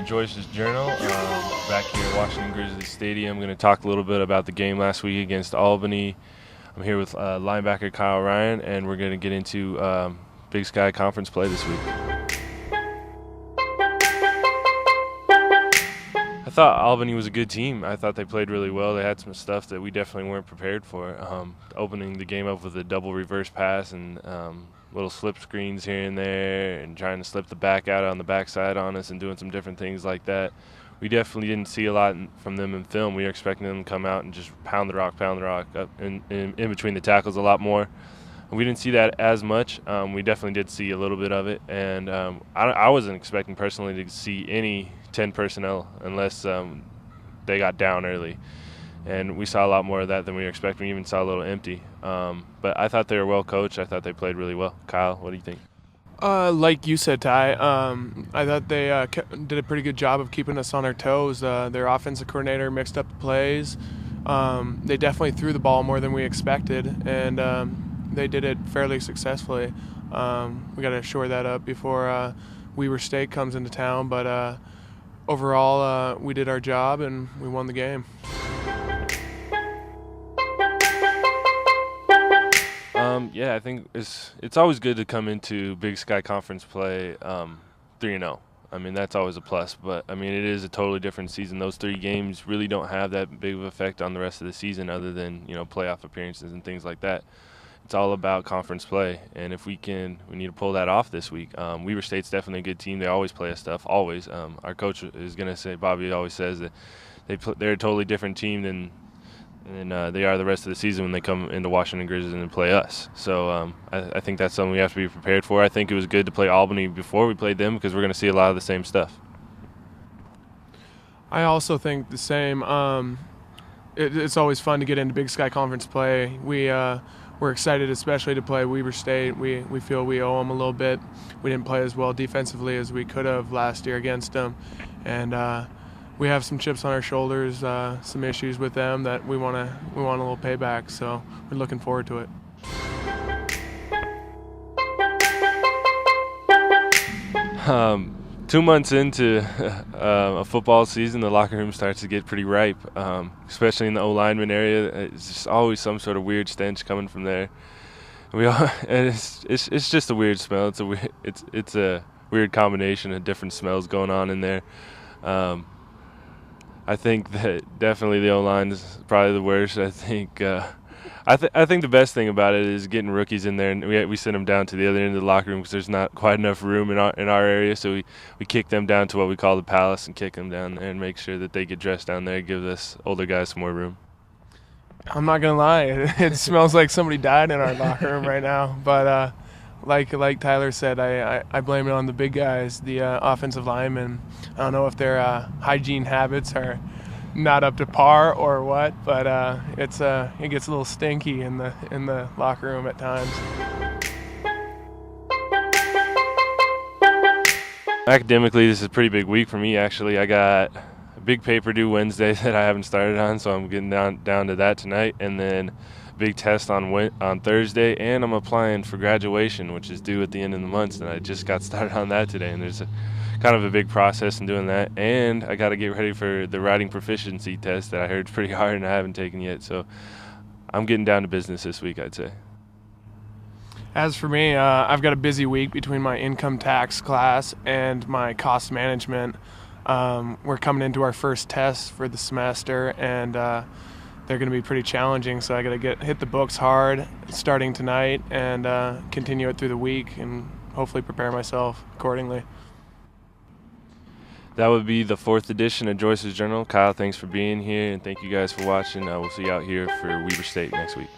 Joyce's Journal. Back here at Washington Grizzly Stadium. I'm going to talk a little bit about the game last week against Albany. I'm here with linebacker Kyle Ryan, and we're going to get into Big Sky Conference play this week. I thought Albany was a good team. I thought they played really well. They had some stuff that we definitely weren't prepared for. Opening the game up with a double reverse pass and little slip screens here and there and trying to slip the back out on the backside on us and doing some different things like that. We definitely didn't see a lot from them in film. We were expecting them to come out and just pound the rock up in between the tackles a lot more. We didn't see that as much. We definitely did see a little bit of it, and I wasn't expecting personally to see any 10 personnel unless they got down early. And we saw a lot more of that than we were expecting. We even saw a little empty. But I thought they were well coached. I thought they played really well. Kyle, what do you think? Like you said, Ty, I thought they did a pretty good job of keeping us on our toes. Their offensive coordinator mixed up the plays. They definitely threw the ball more than we expected, and they did it fairly successfully. We got to shore that up before Weber State comes into town. But overall, we did our job, and we won the game. I think it's always good to come into Big Sky Conference play 3-0. I mean, that's always a plus. But, I mean, it is a totally different season. Those 3 games really don't have that big of an effect on the rest of the season other than, playoff appearances and things like that. It's all about conference play. And if we need to pull that off this week. Weber State's definitely a good team. They always play us tough, always. Our coach is going to say, Bobby always says that they're a totally different team than they are the rest of the season when they come into Washington Grizzly and play us. So I think that's something we have to be prepared for. I think it was good to play Albany before we played them because we're going to see a lot of the same stuff. I also think the same. It's always fun to get into Big Sky Conference play. We're excited especially to play Weber State. We feel we owe them a little bit. We didn't play as well defensively as we could have last year against them. And we have some chips on our shoulders, some issues with them that we want a little payback. So we're looking forward to it. Two months into a football season, the locker room starts to get pretty ripe, especially in the O-lineman area. It's just always some sort of weird stench coming from there. And it's just a weird smell. It's a weird combination of different smells going on in there. I think that definitely the O-line is probably the worst. I think the best thing about it is getting rookies in there, and we send them down to the other end of the locker room because there's not quite enough room in our area. So we kick them down to what we call the Palace and kick them down there and make sure that they get dressed down there, give us older guys some more room. I'm not gonna lie, it smells like somebody died in our locker room right now. But like Tyler said, I blame it on the big guys, the offensive linemen. I don't know if their hygiene habits are not up to par or what, but it gets a little stinky in the locker room at times. Academically, this is a pretty big week for me. Actually, I got a big paper due Wednesday that I haven't started on, so I'm getting down to that tonight, and then big test on Thursday, and I'm applying for graduation, which is due at the end of the month, and I just got started on that today, and there's kind of a big process in doing that, and I got to get ready for the writing proficiency test that I heard is pretty hard and I haven't taken yet, so I'm getting down to business this week, I'd say. As for me, I've got a busy week between my income tax class and my cost management. We're coming into our first test for the semester, and they're going to be pretty challenging, so I got to hit the books hard starting tonight and continue it through the week and hopefully prepare myself accordingly. That would be the 4th edition of Joyce's Journal. Kyle, thanks for being here, and thank you guys for watching. We'll see you out here for Weber State next week.